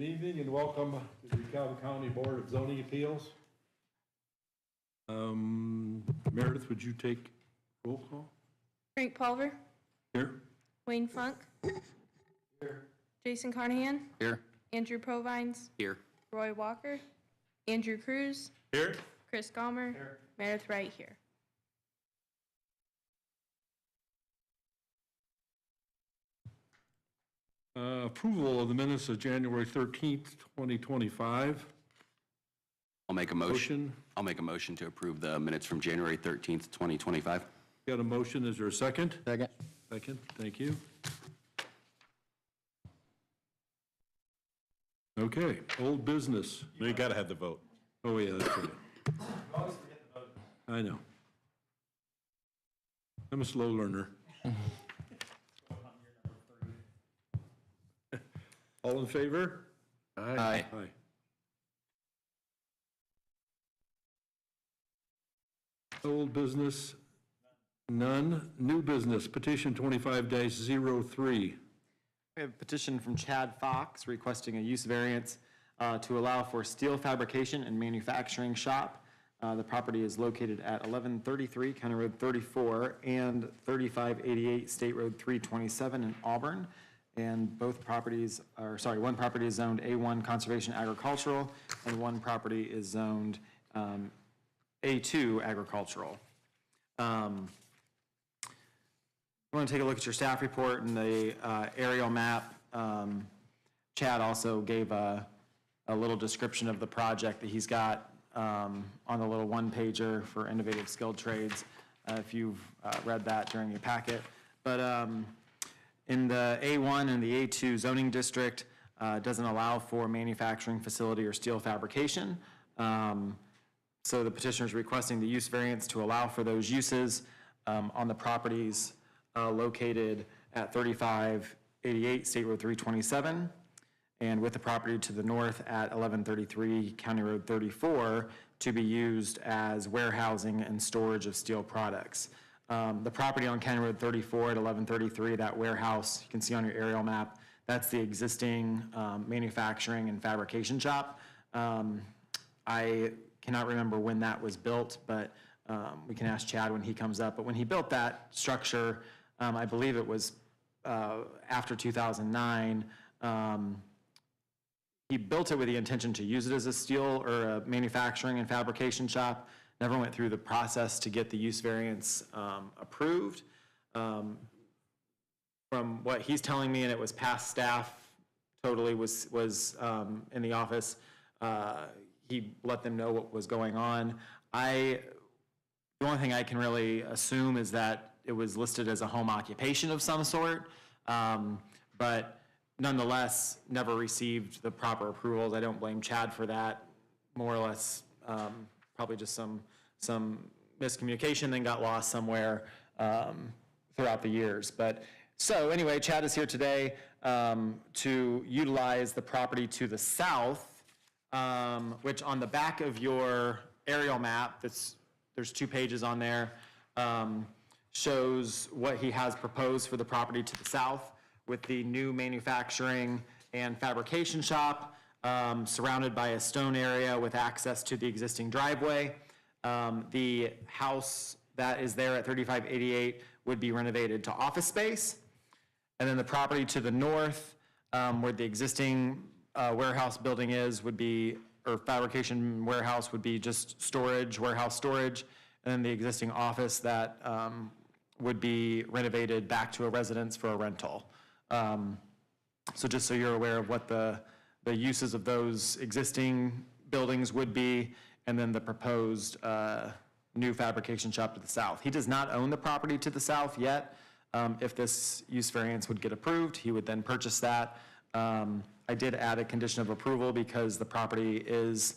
evening and welcome to the DeKalb County Board of Zoning Appeals. Meredith, would you take roll call? Frank Pulver. Here. Wayne Funk. Here. Jason Carnahan. Here. Andrew Provines. Here. Roy Walker. Andrew Cruz. Here. Chris Gallmer. Here. Meredith Wright here. Approval of the minutes of January 13th, 2025. I'll make a motion. I'll make a motion to approve the minutes from January 13th, 2025. Got a motion, is there a second? Second. Second, thank you. Okay, old business. No, you gotta have the vote. Oh, yeah, that's right. You always forget the vote. I know. I'm a slow learner. All in favor? Aye. Aye. Old business, none. New business, petition 25-03. We have a petition from Chad Fox requesting a use variance to allow for steel fabrication and manufacturing shop. The property is located at 1133 County Road 34 and 3588 State Road 327 in Auburn. And both properties are, sorry, one property is zoned A1 Conservation Agricultural and one property is zoned A2 Agricultural. I want to take a look at your staff report and the aerial map. Chad also gave a little description of the project that he's got on the little one-pager for innovative skilled trades, if you've read that during your packet. But in the A1 and the A2 zoning district, doesn't allow for manufacturing facility or steel fabrication. So the petitioner is requesting the use variance to allow for those uses on the properties located at 3588 State Road 327 and with the property to the north at 1133 County Road 34 to be used as warehousing and storage of steel products. The property on County Road 34 at 1133, that warehouse, you can see on your aerial map, that's the existing manufacturing and fabrication shop. I cannot remember when that was built, but we can ask Chad when he comes up. But when he built that structure, I believe it was after 2009, he built it with the intention to use it as a steel or a manufacturing and fabrication shop. Never went through the process to get the use variance approved. From what he's telling me, and it was past staff, totally was in the office, he let them know what was going on. The only thing I can really assume is that it was listed as a home occupation of some sort, but nonetheless, never received the proper approvals. I don't blame Chad for that. More or less, probably just some miscommunication, then got lost somewhere throughout the years. But so anyway, Chad is here today to utilize the property to the south, which on the back of your aerial map, there's 2 pages on there, shows what he has proposed for the property to the south with the new manufacturing and fabrication shop surrounded by a stone area with access to the existing driveway. The house that is there at 3588 would be renovated to office space. And then the property to the north, where the existing warehouse building is, would be, or fabrication warehouse would be just storage, warehouse storage. And then the existing office that would be renovated back to a residence for a rental. So just so you're aware of what the uses of those existing buildings would be, and then the proposed new fabrication shop to the south. He does not own the property to the south yet. If this use variance would get approved, he would then purchase that. I did add a condition of approval because the property is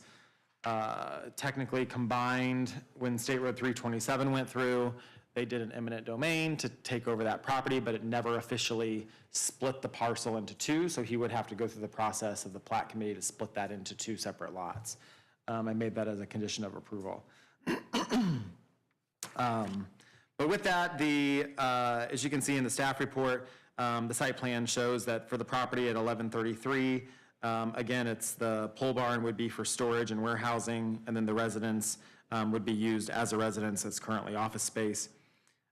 technically combined. When State Road 327 went through, they did an eminent domain to take over that property, but it never officially split the parcel into 2, so he would have to go through the process of the plat committee to split that into 2 separate lots. I made that as a condition of approval. But with that, as you can see in the staff report, the site plan shows that for the property at 1133, Again, it's the pole barn would be for storage and warehousing, and then the residence would be used as a residence. It's currently office space.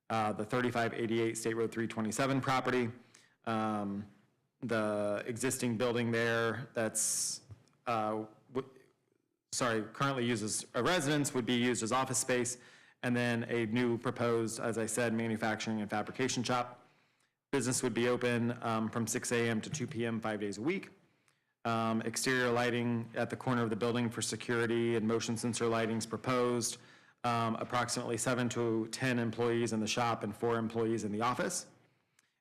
The 3588 State Road 327 property, the existing building there that's, currently used as a residence would be used as office space, and then a new proposed, as I said, manufacturing and fabrication shop. Business would be open from 6 a.m. to 2 p.m. 5 days a week. Exterior lighting at the corner of the building for security and motion sensor lighting is proposed. Approximately 7 to 10 employees in the shop and 4 employees in the office.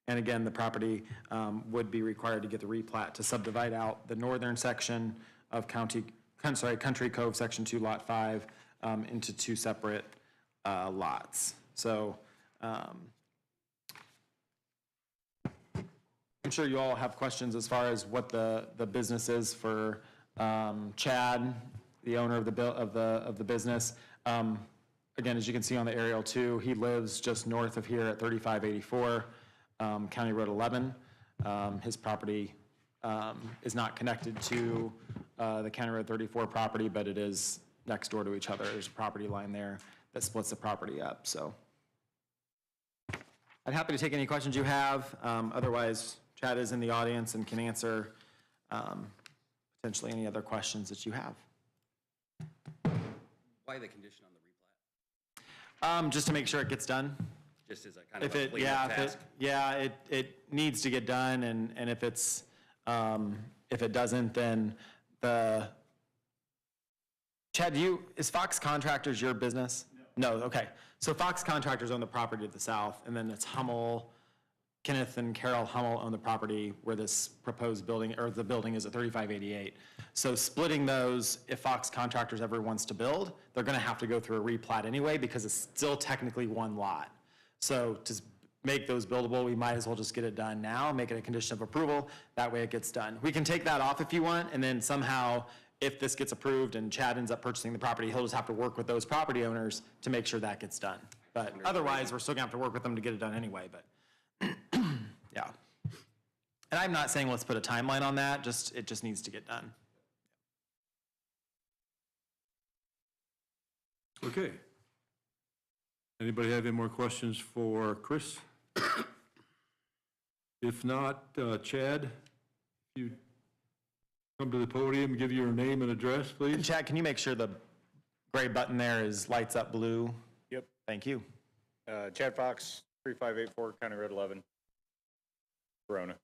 And again, the property would be required to get the replat to subdivide out the northern section of Country Cove, Section 2, Lot 5, into 2 separate lots. So I'm sure you all have questions as far as what the business is for Chad, the owner of the business. Again, as you can see on the aerial too, he lives just north of here at 3584 County Road 11. His property is not connected to the County Road 34 property, but it is next door to each other. There's a property line there that splits the property up. So I'd happy to take any questions you have. Otherwise, Chad is in the audience and can answer potentially any other questions that you have. Why the condition on the replat? Just to make sure it gets done. Just as a kind of a cleanup task? It needs to get done, and if it's, if it doesn't, then Chad, is Fox Contractors your business? No, okay. So Fox Contractors own the property to the south, and then it's Hummel, Kenneth and Carol Hummel own the property where this proposed building, or the building is at 3588. So splitting those, if Fox Contractors ever wants to build, they're gonna have to go through a replat anyway because it's still technically one lot. So to make those buildable, we might as well just get it done now, make it a condition of approval, that way it gets done. We can take that off if you want, and then somehow, if this gets approved and Chad ends up purchasing the property, he'll just have to work with those property owners to make sure that gets done. But otherwise, we're still gonna have to work with them to get it done anyway, but yeah. And I'm not saying let's put a timeline on that, it just needs to get done. Okay. Anybody have any more questions for Chris? If not, Chad, if you come to the podium, give your name and address, please. And Chad, can you make sure the gray button there lights up blue? Yep. Thank you. Chad Fox, 3584 County Road 11, Verona.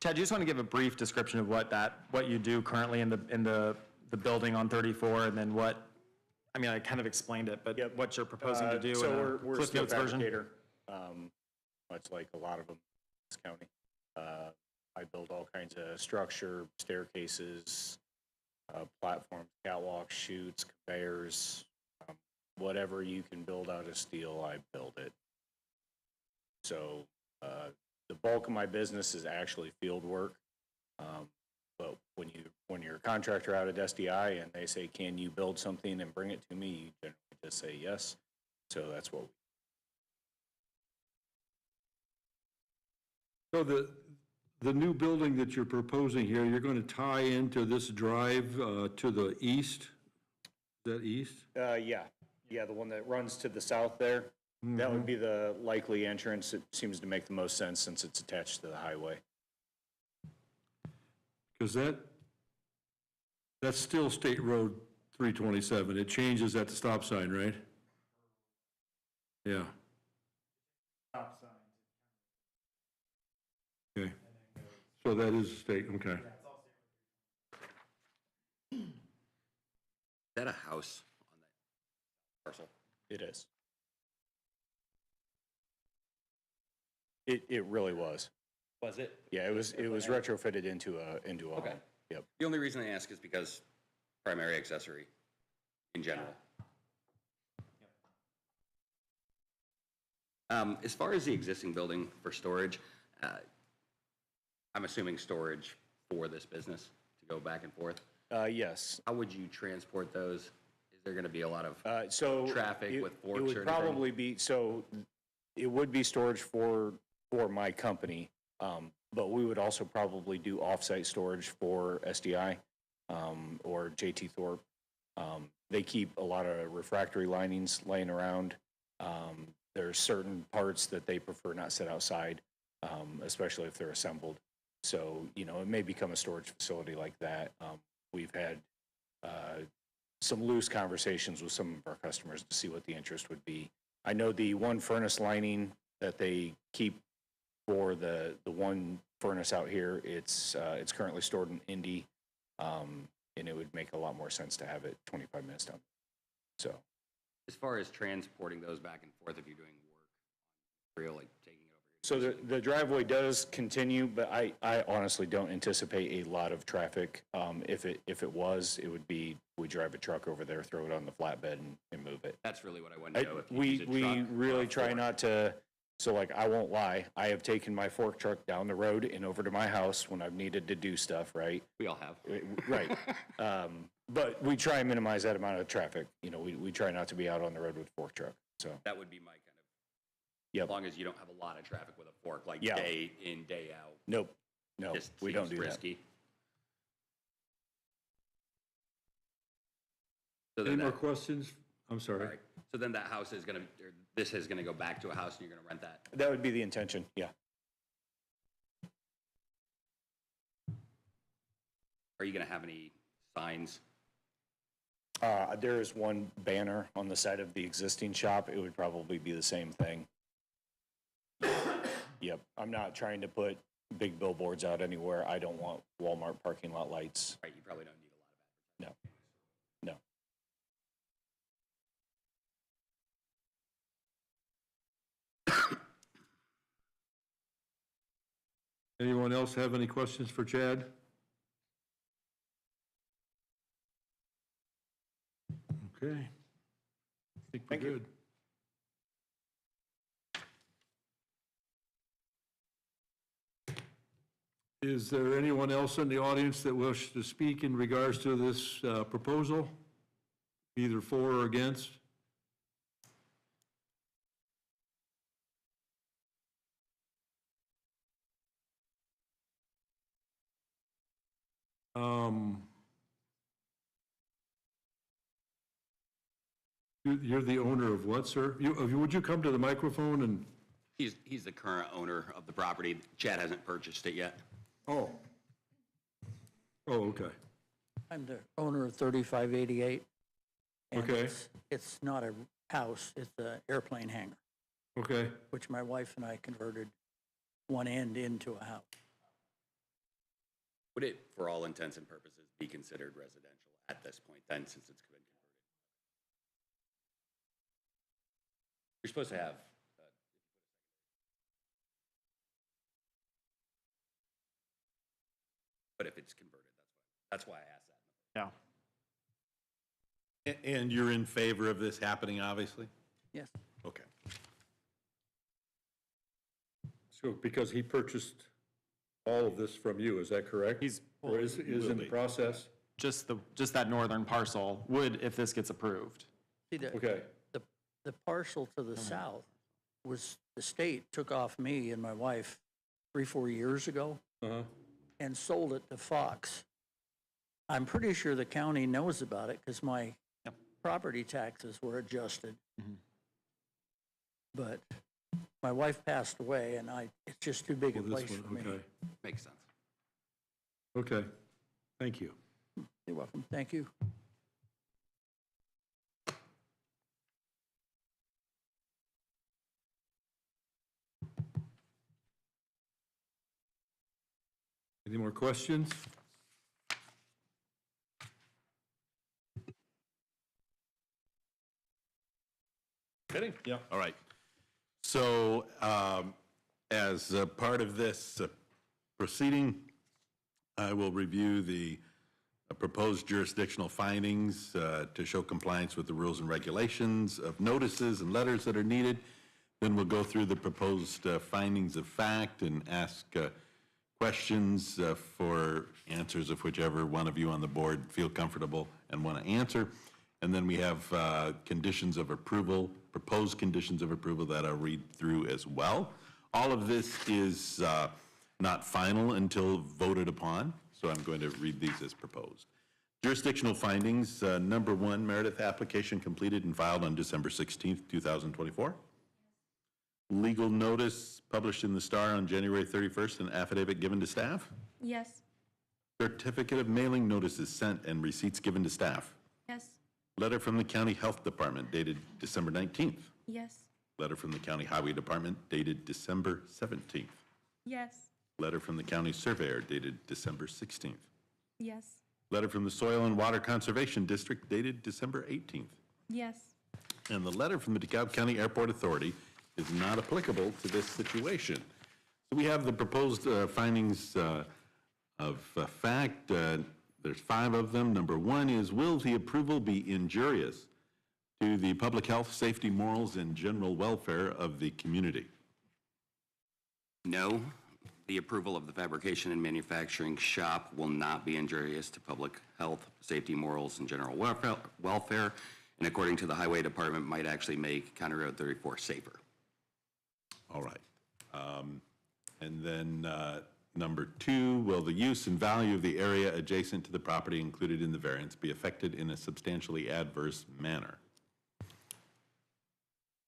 Chad, you just want to give a brief description of what you do currently in the building on 34, and then what, I mean, I kind of explained it, but Yep. what you're proposing to do in So a we're a Cliff steel Notes version? fabricator, much like a lot of them in this county. I build all kinds of structure, staircases, platforms, catwalks, chutes, conveyors, whatever you can build out of steel, I build it. So the bulk of my business is actually field work. But when you're a contractor out at SDI and they say, can you build something and bring it to me, you generally just say yes. So that's what we. So the new building that you're proposing here, you're going to tie into this drive to the east? Is that east? Yeah, the one that runs to the south there. That would be the likely entrance. It seems to make the most sense since it's attached to the highway. Because that's still State Road 327. It changes at the stop sign, right? Yeah. Stop sign. Okay. So that is state, okay. Is that a house on that parcel? It is. It really was. Was it? Yeah, it was retrofitted into a Okay. home. Yep. The only reason I ask is because primary accessory in general. As far as the existing building for storage, I'm assuming storage for this business to go back and forth. Yes. How would you transport those? Is there going to be a lot of So traffic with forks or It would anything? probably be, so it would be storage for my company. But we would also probably do off-site storage for SDI or JT Thorpe. They keep a lot of refractory linings laying around. There's certain parts that they prefer not sit outside, especially if they're assembled. So, you know, it may become a storage facility like that. We've had some loose conversations with some of our customers to see what the interest would be. I know the one furnace lining that they keep for the one furnace out here, it's currently stored in Indy, and it would make a lot more sense to have it 25 minutes down. So, As far as transporting those back and forth, if you're doing work, real, like taking it over. so the driveway does continue, but I honestly don't anticipate a lot of traffic. If it was, it would be, we drive a truck over there, throw it on the flatbed and move it. That's really what I wanted to know. If you We use a truck or really a try fork. not to, so like, I won't lie, I have taken my fork truck down the road and over to my house when I've needed to do stuff, right? We all have. Right. But we try and minimize that amount of traffic. You know, we try not to be out on the road with fork truck, so. That would be my kind of, Yep. as long as you don't have a lot of traffic with a fork, like Yeah. day in, day out. Nope, no, Just we don't seems do that. risky. So Any then more that, questions? I'm all sorry. right. So then that house is gonna, or this is gonna go back to a house and you're gonna rent that? That would be the intention, yeah. Are you gonna have any signs? There is one banner on the side of the existing shop. It would probably be the same thing. Yep, I'm not trying to put big billboards out anywhere. I don't want Walmart parking lot lights. Right, you probably don't need a lot of No, no. Anyone else have any questions for Chad? Okay. I think we're Thank you. good. Is there anyone else in the audience that wishes to speak in regards to this proposal, either for or against? You're the owner of what, sir? Would you come to the microphone and, He's the current owner of the property. Chad hasn't purchased it yet. oh. Oh, okay. I'm the owner of 3588. and Okay. It's not a house, it's an airplane hangar, Okay. which my wife and I converted one end into a house. Would it, for all intents and purposes, be considered residential at this point then, since it's been converted? You're supposed to have, but if it's converted, that's why I asked that. Yeah. And you're in favor of this happening, obviously? Yes, Okay. So, because he purchased all of this from you, is that correct? He's Or is in the process? just that northern parcel would, if this gets approved. see, Okay. the parcel to the south was, the state took off me and my wife 3-4 years ago Uh-huh. and sold it to Fox. I'm pretty sure the county knows about it because my Yep. property taxes were adjusted. Mhm. But my wife passed away and it's just too big a Well, this place one, for me. okay. Makes sense. Okay. Thank you. You're welcome, thank you. Any more questions? Ready? Yeah. All right. So as a part of this proceeding, I will review the proposed jurisdictional findings to show compliance with the rules and regulations of notices and letters that are needed. Then we'll go through the proposed findings of fact and ask questions for answers of whichever one of you on the board feel comfortable and want to answer. And then we have conditions of approval, proposed conditions of approval that I'll read through as well. All of this is not final until voted upon, so I'm going to read these as proposed. Jurisdictional findings, number 1, Meredith application completed and filed on December 16th, 2024. Legal notice published in the Star on January 31st, and affidavit given to staff. Yes. Certificate of mailing notices sent and receipts given to staff. Yes. Letter from the County Health Department dated December 19th. Yes. Letter from the County Highway Department dated December 17th. Yes. Letter from the County Surveyor dated December 16th. Yes. Letter from the Soil and Water Conservation District dated December 18th. Yes. And the letter from the DeKalb County Airport Authority is not applicable to this situation. So we have the proposed findings of fact. There's 5 of them. Number 1 is, will the approval be injurious to the public health, safety, morals, and general welfare of the community? No, the approval of the fabrication and manufacturing shop will not be injurious to public health, safety, morals, and general welfare, and according to the Highway Department, might actually make County Road 34 safer. All right. And then number 2, will the use and value of the area adjacent to the property included in the variance be affected in a substantially adverse manner?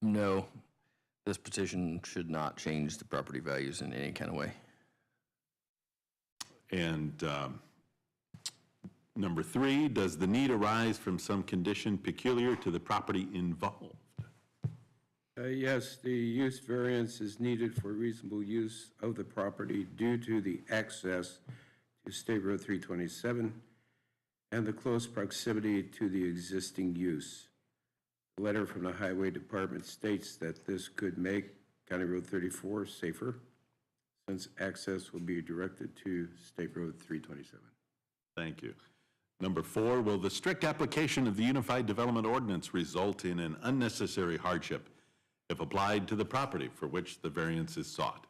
No, this petition should not change the property values in any kind of way. And number 3, does the need arise from some condition peculiar to the property involved? Yes, the use variance is needed for reasonable use of the property due to the access to State Road 327 and the close proximity to the existing use. The letter from the Highway Department states that this could make County Road 34 safer since access will be directed to State Road 327. Thank you. Number 4, will the strict application of the Unified Development Ordinance result in an unnecessary hardship if applied to the property for which the variance is sought?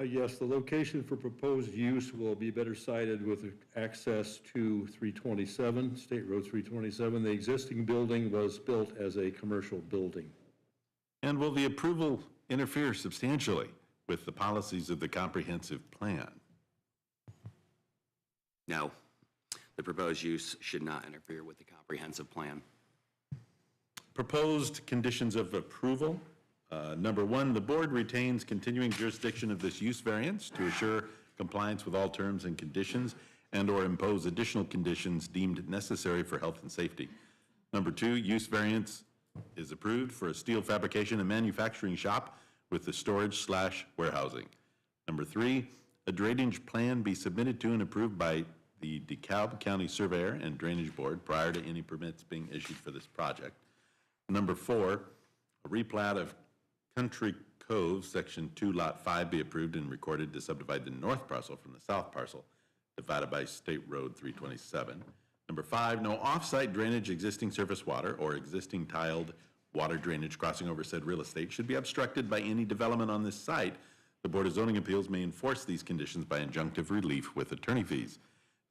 Yes, the location for proposed use will be better sited with access to 327, State Road 327. The existing building was built as a commercial building. And will the approval interfere substantially with the policies of the comprehensive plan? No, the proposed use should not interfere with the comprehensive plan. Proposed conditions of approval. Number 1, the board retains continuing jurisdiction of this use variance to assure compliance with all terms and conditions and/or impose additional conditions deemed necessary for health and safety. Number 2, use variance is approved for a steel fabrication and manufacturing shop with the storage/warehousing. Number 3, a drainage plan be submitted to and approved by the DeKalb County Surveyor and Drainage Board prior to any permits being issued for this project. Number 4, a replat of Country Cove, Section 2, Lot 5 be approved and recorded to subdivide the north parcel from the south parcel, divided by State Road 327. Number 5, no off-site drainage, existing surface water, or existing tiled water drainage crossing over said real estate should be obstructed by any development on this site. The Board of Zoning Appeals may enforce these conditions by injunctive relief with attorney fees.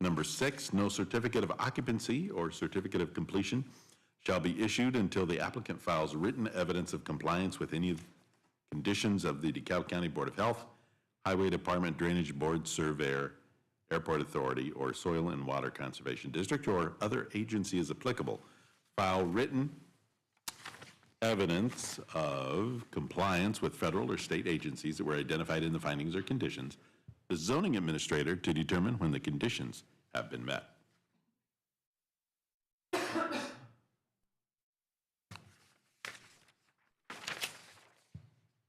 Number 6, no certificate of occupancy or certificate of completion shall be issued until the applicant files written evidence of compliance with any conditions of the DeKalb County Board of Health, Highway Department, Drainage Board, Surveyor, Airport Authority, or Soil and Water Conservation District, or other agency as applicable. File written evidence of compliance with federal or state agencies that were identified in the findings or conditions, the zoning administrator to determine when the conditions have been met.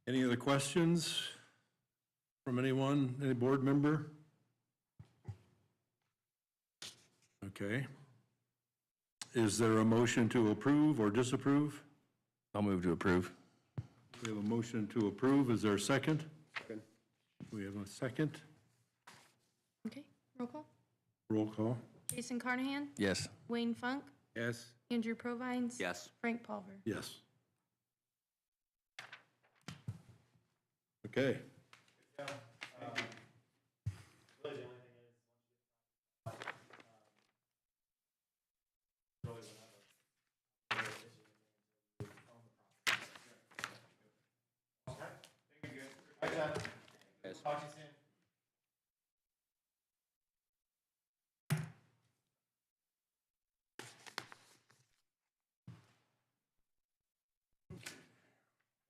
Any other questions from anyone, any board member? Okay. Is there a motion to approve or disapprove? I'll move to approve. We have a motion to approve. Is there a second? Second. We have a second. Okay, roll call. Roll call. Jason Carnahan, Yes. Wayne Funk, Yes. Andrew Provines. Yes. Frank Pulver. Yes. Okay. Yes.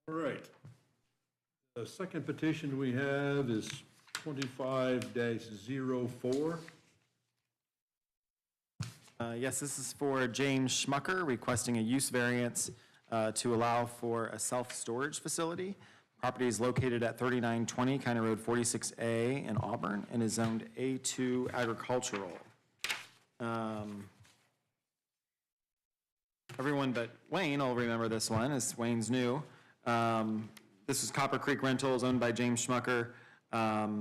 All right. The second petition we have is 25-04. Yes, this is for James Schmucker requesting a use variance to allow for a self-storage facility. Property is located at 3920 County Road 46A in Auburn and is zoned A2 agricultural. Everyone but Wayne will remember this one, as Wayne's new. This is Copper Creek Rentals, owned by James Schmucker.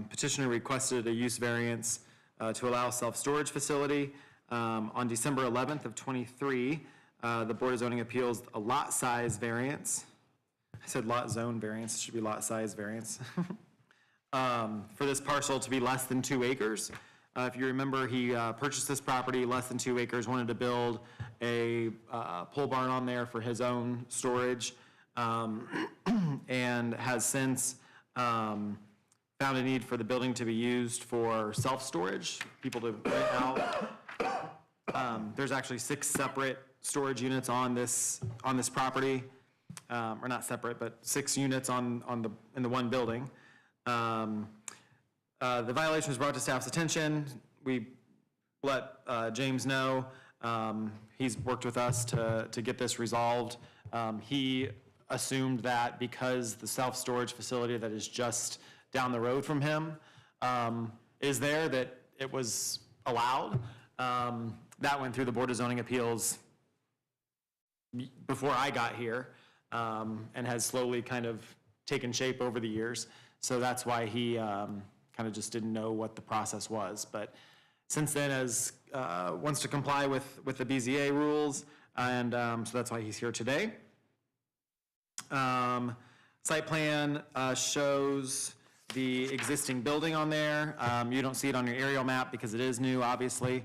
Petitioner requested a use variance to allow self-storage facility. On December 11th of '23, the Board of Zoning Appeals, a lot size variance. I said lot zone variance, it should be lot size variance. For this parcel to be less than 2 acres. If you remember, he purchased this property, less than 2 acres, wanted to build a pole barn on there for his own storage, and has since found a need for the building to be used for self-storage, people to rent out. There's actually 6 separate storage units on this property, or not separate, but 6 units in the one building. The violation was brought to staff's attention. We let James know. He's worked with us to get this resolved. He assumed that because the self-storage facility that is just down the road from him is there, that it was allowed. That went through the Board of Zoning Appeals before I got here, and has slowly kind of taken shape over the years. So that's why he kind of just didn't know what the process was. But since then, wants to comply with the BZA rules, and so that's why he's here today. Site plan shows the existing building on there. You don't see it on your aerial map because it is new, obviously.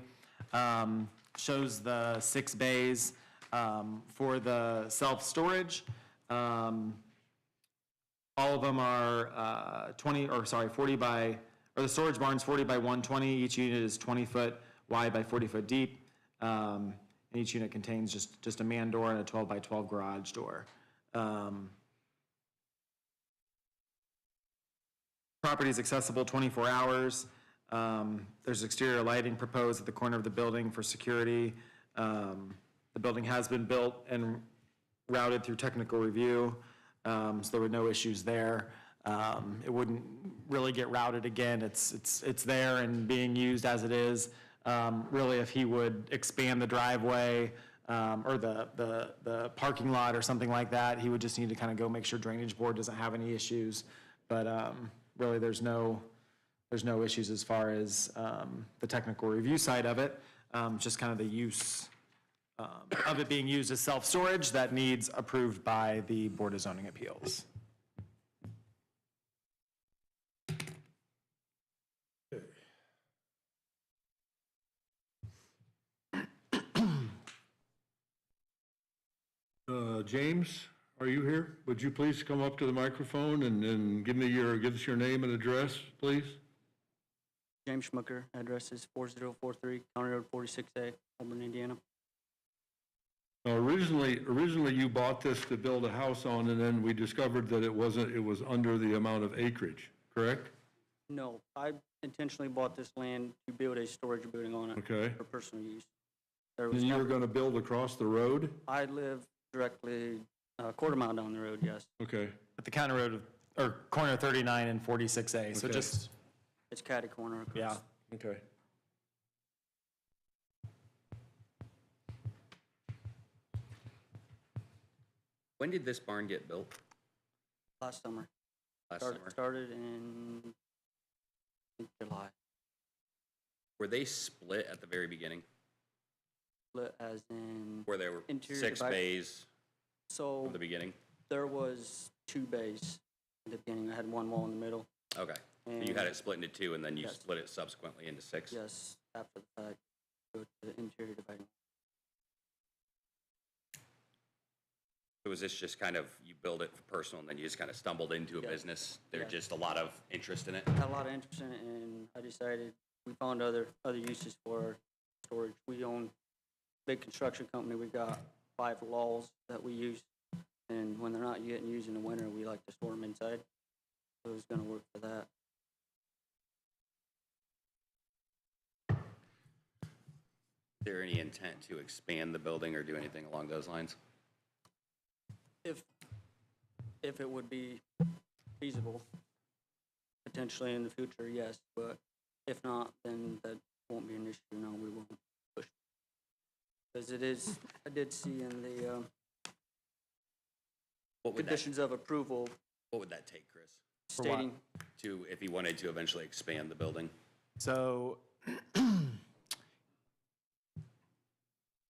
Shows the 6 bays for the self-storage. All of them are 40 by, or the storage barn's 40 by 120. Each unit is 20 foot wide by 40 foot deep. And each unit contains just a man door and a 12 by 12 garage door. Property is accessible 24 hours. There's exterior lighting proposed at the corner of the building for security. The building has been built and routed through technical review, so there were no issues there. It wouldn't really get routed again. It's there and being used as it is. Really, if he would expand the driveway or the parking lot or something like that, he would just need to kind of go make sure Drainage Board doesn't have any issues. But really, there's no issues as far as the technical review side of it. Just kind of the use of it being used as self-storage that needs approved by the Board of Zoning Appeals. James, are you here? Would you please come up to the microphone and give us your name and address, please? James Schmucker, address is 4043 County Road 46A, Auburn, Indiana. Originally you bought this to build a house on, and then we discovered that it was under the amount of acreage, correct? No, I intentionally bought this land to build a storage building on it. Okay. For personal use. And you were going to build across the road? I live directly a quarter mile down the road, yes. Okay. At the county road, or corner 39 and 46A, so Okay. just, It's catty corner. Across. yeah. Okay. When did this barn get built? Last summer. Last summer? Started in I think, July. Were they split at the very beginning? Split as in, Where there were Interior 6 divide- bays so from the beginning? there was 2 bays at the beginning. I had one wall in the middle. Okay. So you had it split into 2, and then you Yes. split it subsequently into 6? Yes, after the fact, go to the interior dividing. So was this just kind of, you build it for personal, and then you just kind of stumbled into a Yeah. business? There's Yeah. just a lot of interest in it? Had a lot of interest in it, and I decided we found other uses for storage. We own a big construction company. We got 5 laws that we use, and when they're they're not getting used in the winter, we like to store them inside. So it's gonna work for that. Is there any intent to expand the building or do anything along those lines? If it would be feasible, potentially in the future, yes, but if not, then that won't be an issue, no, we won't push. Because it is, I did see in the What would that, conditions of approval what would that take, Chris? For what? stating, To, if he wanted to eventually expand the building? So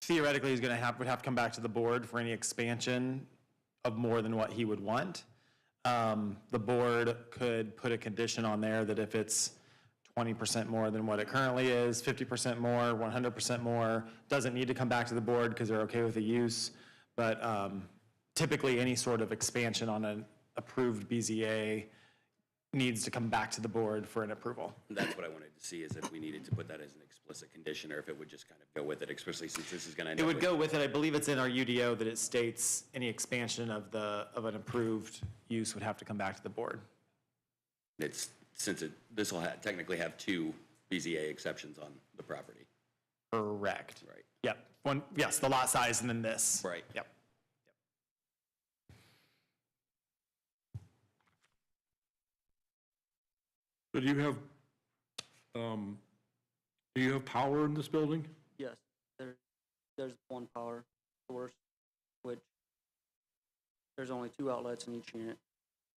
theoretically, he's gonna would have to come back to the board for any expansion of more than what he would want. The board could put a condition on there that if it's 20% more than what it currently is, 50% more, 100% more, doesn't need to come back to the board because they're okay with the use. But typically, any sort of expansion on an approved BZA needs to come back to the board for an approval. That's what I wanted to see, is if we needed to put that as an explicit condition, or if it would just kind of go with it, especially since this is gonna end It up would with. go with it. I believe it's in our UDO that it states any expansion of an approved use would have to come back to the board. It's, since this will technically have 2 BZA exceptions on the property. Correct. Right. Yep. One, yes, the lot size and then this. Right. Yep. So do you have power in this building? yes, there's one power source, which there's only 2 outlets in each unit,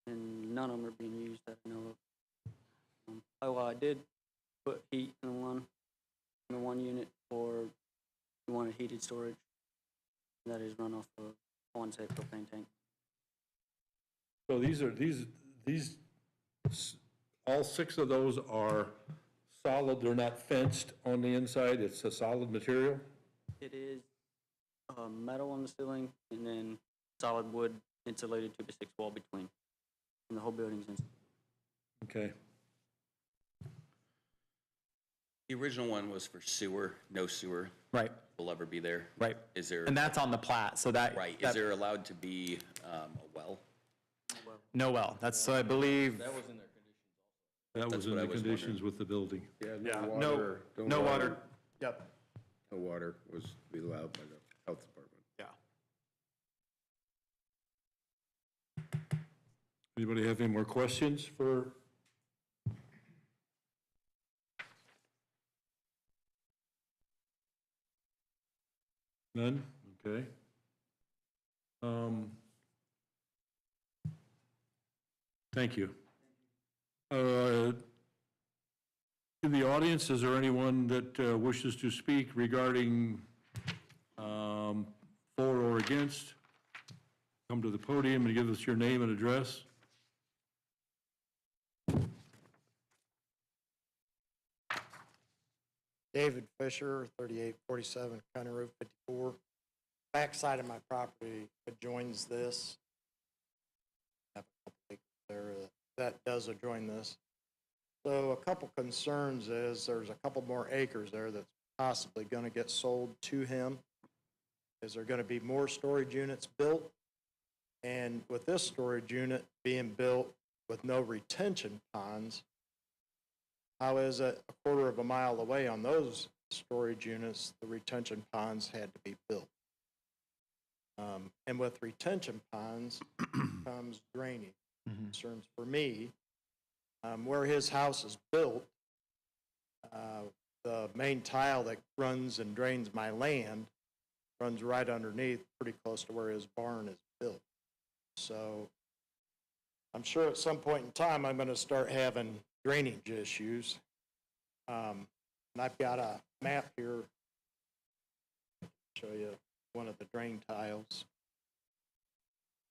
and none of them are being used that I know of. Well, I did put heat in the one unit for, we wanted heated storage. That is run off of one safe propane tank. So all 6 of those are solid, they're not fenced on the inside, it's a solid material? It is metal on the ceiling and then solid wood insulated 2x6 wall between. And the whole building's insulated. Okay. The original one was for sewer, no sewer Right. will ever be there. Right. Is there, And that's on the plat, so that. right, is that- there allowed to be a well? No well. That's, so I believe, That was in That's what I the was conditions with the building. Yeah, yeah, no no water. Yep. No water was to be allowed by the health department. Yeah. Anybody have any more questions for? None? Okay. Thank you. In the audience, is there anyone that wishes to speak regarding for or against? Come to the podium and give us your name and address. David Fisher, 3847 County Road 54. Backside of my property adjoins this. I have a couple acres there that does adjoin this. So a couple concerns is there's a couple more acres there that's possibly going to get sold to him. Is there going to be more storage units built? And with this storage unit being built with no retention ponds, how is it a quarter of a mile away on those storage units, the retention ponds had to be built? And with retention ponds comes drainage concerns for me. Where his house is built, the main tile that runs and drains my land runs right underneath, pretty close to where his barn is built. So I'm sure at some point in time, I'm going to start having drainage issues. And I've got a map here, show you one of the drain tiles.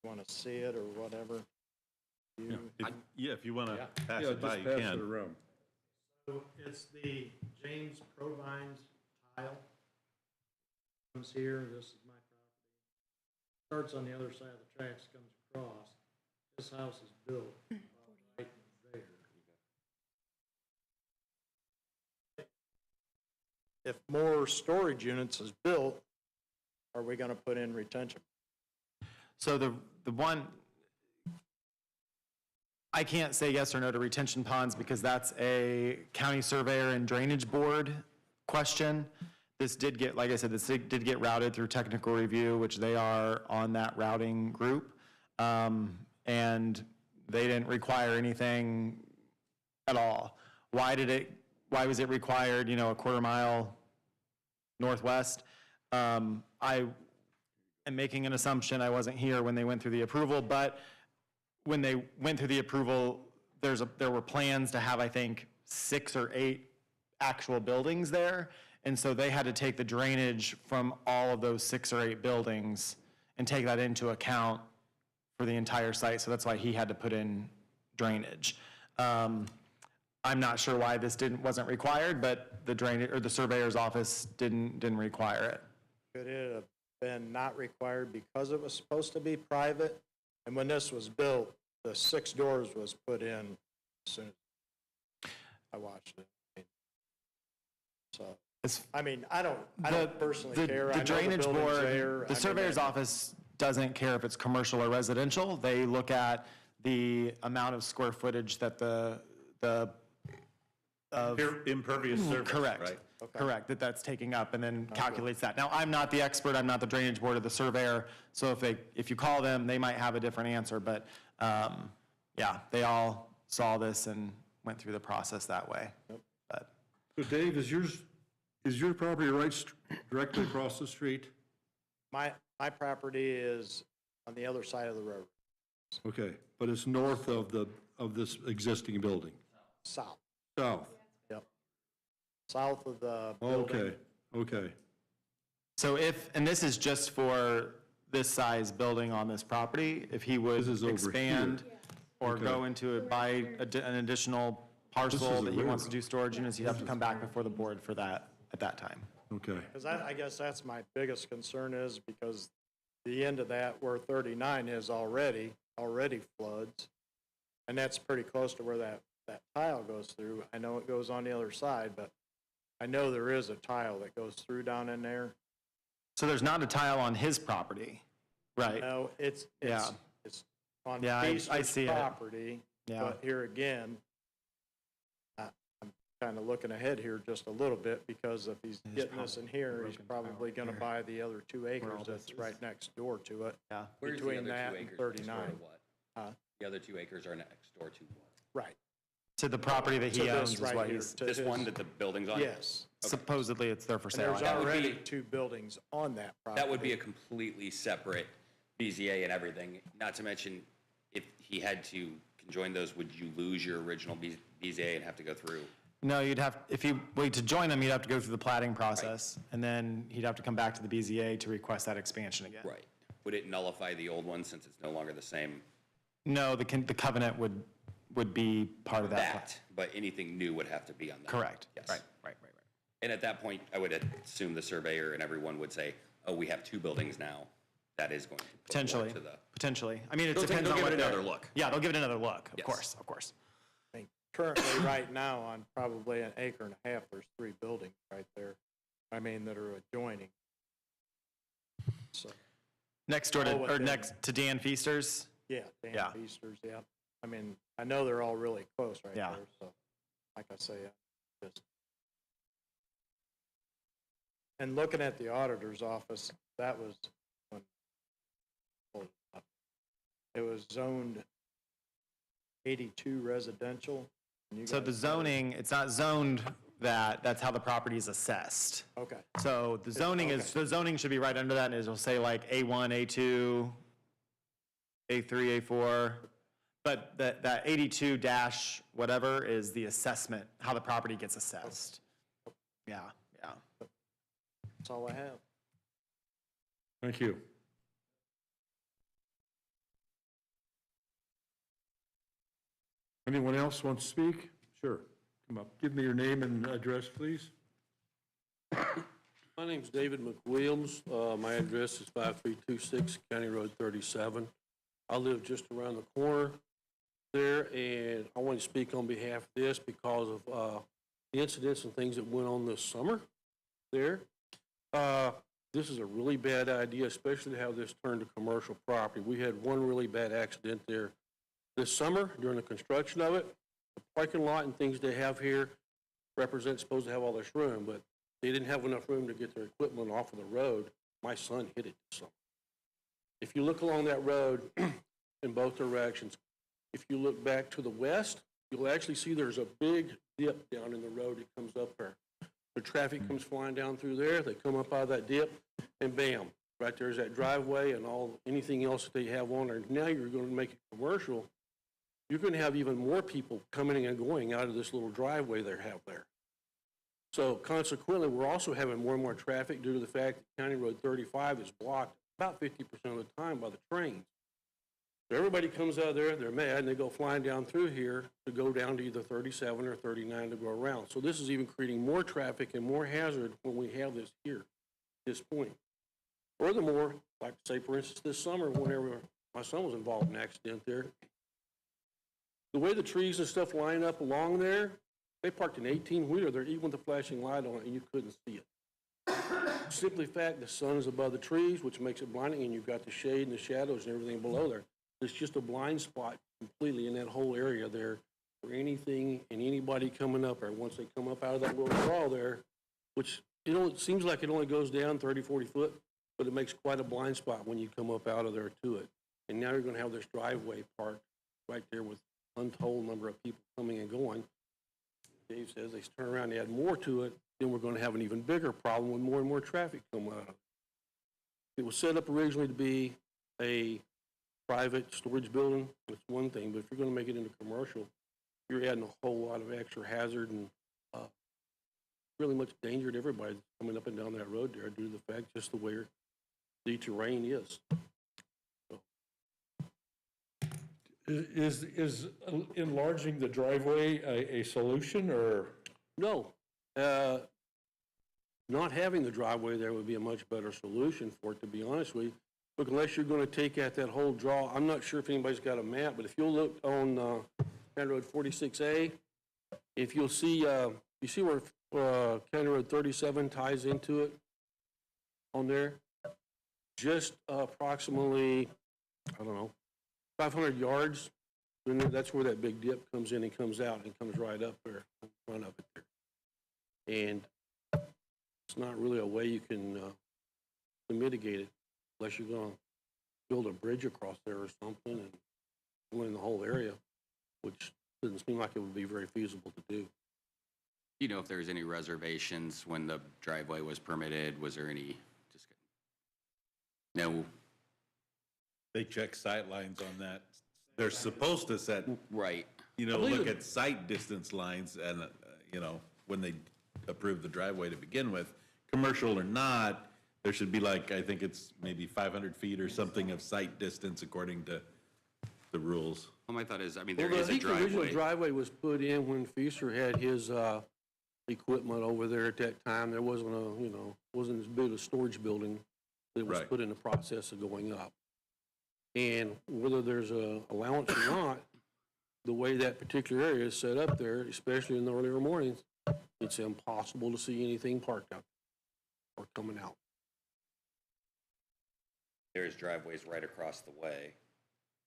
Want to see it or whatever? You- If you want to pass Yeah, it by, just you pass it can. around. So it's the James Provine's tile. Comes here, this is my property. Starts on the other side of the tracks, comes across. This house is built right there. If more storage units is built, are we gonna put in retention? So the one, I can't say yes or no to retention ponds because that's a county surveyor and drainage board question. This did get, like I said, this did get routed through technical review, which they are on that routing group. And they didn't require anything at all. Why was it required, a quarter mile northwest? I am making an assumption, I wasn't here when they went through the approval, but when they went through the approval, there were plans to have, I think, 6 or 8 actual buildings there. And so they had to take the drainage from all of those 6 or 8 buildings and take that into account for the entire site. So that's why he had to put in drainage. I'm not sure why this wasn't required, but the drainage, or the surveyor's office didn't require it. Could it have been not required because it was supposed to be private? And when this was built, the 6 doors was put in as soon as I watched it. So, I mean, I don't personally care. I know The drainage building's board, there. the surveyor's office doesn't care if it's commercial or residential. They look at the amount of square footage that Impervious surface, correct, right? correct, that's taking up, and then calculates that. Now, I'm not the expert, I'm not the drainage board or the surveyor, so if you call them, they might have a different answer, but, yeah, they all saw this and went through the process that way. But So Dave, is your property right directly across the street? My property is on the other side of the road, Okay, but it's north of this existing building? south. South? Yep. South of the building. Okay. So and this is just for this size building on this property, if he would This is over expand or Okay. go into it, buy an additional parcel is that a he wants to river. do storage units, he'd have to come back before the board for that at that time. Okay. Because I guess that's my biggest concern is because the end of that where 39 is already floods. And that's pretty close to where that tile goes through. I know it goes on the other side, but I know there is a tile that goes through down in there. So there's not a tile on his property, right? No, it's on Yeah, I Easter's see it. property. Yeah. But here again, I'm kind of looking ahead here just a little bit because if he's getting this in here, he's probably going to buy the other 2 acres that's right next door to it. Yeah. Where's the Between other that 2 and acres next door to 39. what? Huh? The other 2 acres are next door to what? Right. To the property that To he this owns is right what here, he's, to This his- one that the building's on? Yes. supposedly it's there for And sale. there's That would already be- 2 buildings on that property. That would be a completely separate BZA and everything, not to mention, if he had to conjoin those, would you lose your original BZA and have to go through? No, if you wait to join them, you'd have to go through the plating process, and then he'd have to come back to the BZA to request that expansion again. Right. Would it nullify the old one since it's no longer the same? No, the covenant would be part of that. That, but anything new would have to be on that. Correct. Yes. Right. And at that point, I would assume the surveyor and everyone would say, oh, we have 2 buildings now. That is going to put more Potentially, to the. potentially. I mean, it They'll depends on give what it they're- another look. Yeah, they'll give it another look, of Yes. course, of course. I think currently, right now, on probably an acre and a half, there's 3 buildings right there. I mean, that are adjoining. So, Next door Oh, to, or within- next to Dan Feaster's? yeah, Dan Yeah. Feaster's, yeah. I mean, I know they're all really close right Yeah. there, so, like I say, just. And looking at the auditor's office, that was when, it was zoned 82 residential. and you So guys- the zoning, it's not zoned that's how the property is assessed. Okay, So the zoning the zoning should be right under that, and it'll say like A1, A2, A3, A4. But that 82 dash whatever is the assessment, how the property gets assessed. Yeah. that's all I have. Thank you. Anyone else want to speak? Sure, come up. Give me your name and address, please. My name's David McWilliams. My address is 5326 County Road 37. I live just around the corner there, and I want to speak on behalf of this because of the incidents and things that went on this summer there. this is a really bad idea, especially to have this turned to commercial property. We had one really bad accident there this summer during the construction of it. The parking lot and things they have here supposed to have all this room, but they didn't have enough room to get their equipment off of the road. My son hit it this summer. If you look along that road in both directions, if you look back to the west, you'll actually see there's a big dip down in the road that comes up there. The traffic comes flying down through there, they come up out of that dip, and bam, right there's that driveway and anything else that they have on there. Now you're going to make it commercial. You're going to have even more people coming and going out of this little driveway they have there. So consequently, we're also having more and more traffic due to the fact that County Road 35 is blocked about 50% of the time by the trains. So everybody comes out of there, they're mad, and they go flying down through here to go down to either 37 or 39 to go around. So this is even creating more traffic and more hazard when we have this here, at this point. Furthermore, like say for instance this summer, whenever my son was involved in an accident there, the way the trees and stuff line up along there, they parked an 18-wheeler there, even with a flashing light on it, and you couldn't see it. Simply fact, the sun is above the trees, which makes it blinding, and you've got the shade and the shadows and everything below there. It's just a blind spot completely in that whole area there for anything and anybody coming up there. Once they come up out of that little draw there, which it seems like it only goes down 30, 40 foot, but it makes quite a blind spot when you come up out of there to it. And now you're going to have this driveway parked right there with untold number of people coming and going. Dave says they turn around and add more to it, then we're going to have an even bigger problem when more and more traffic come out of it. It was set up originally to be a private storage building. That's one thing, but if you're going to make it into commercial, you're adding a whole lot of extra hazard and really much danger to everybody coming up and down that road there due to the fact just the way the terrain is. Is enlarging the driveway a solution, or? No. Not having the driveway there would be a much better solution for it, to be honest with you. Look, unless you're going to take out that whole draw, I'm not sure if anybody's got a map, but if you'll look on County Road 46A, if you'll see, you see where County Road 37 ties into it on there? Just approximately, I don't know, 500 yards, then that's where that big dip comes in and comes out and comes right up there in front of it there. And it's not really a way you can to mitigate it unless you're going to build a bridge across there or something and go in the whole area, which doesn't seem like it would be very feasible to do. Do you know if there's any reservations when the driveway was permitted? Was there any? Just no. They check sight lines on that. They're supposed to set, Right. Look at sight distance lines and, when they approve the driveway to begin with, commercial or not, there should be like, I think it's maybe 500 feet or something of sight distance according to the rules. Well, my thought is, there Well, is a I think the original driveway. driveway was put in when Feaster had his equipment over there at that time. There wasn't wasn't as big a storage building that was Right. put in the process of going up. And whether there's a allowance or not, the way that particular area is set up there, especially in the earlier mornings, it's impossible to see anything parked out or coming out. There's driveways right across the way.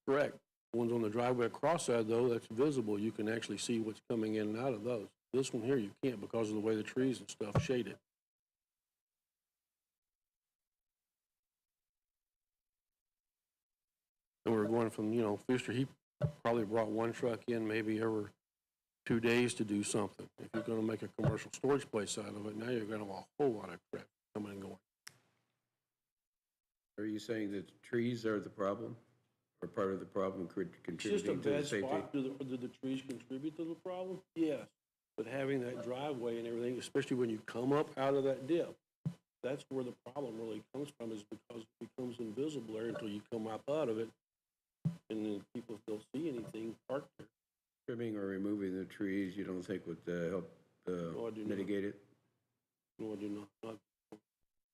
Correct. The ones on the driveway across that, though, that's visible. You can actually see what's coming in and out of those. This one here, you can't because of the way the trees and stuff shade it. And we're going from, Feaster, he probably brought one truck in maybe every 2 days to do something. If you're going to make a commercial storage place out of it, now you're going to have a whole lot of traffic coming and going. Are you saying that trees are the problem, or part of the problem It's just a contributing to the bad safety? spot. Do the trees contribute to the problem? Yes. But having that driveway and everything, especially when you come up out of that dip, that's where the problem really comes from, is because it becomes invisible there until you come up out of it. And then people don't see anything parked there. Trimming or removing the trees, you don't think would help No, I do not. mitigate it? No, I do not.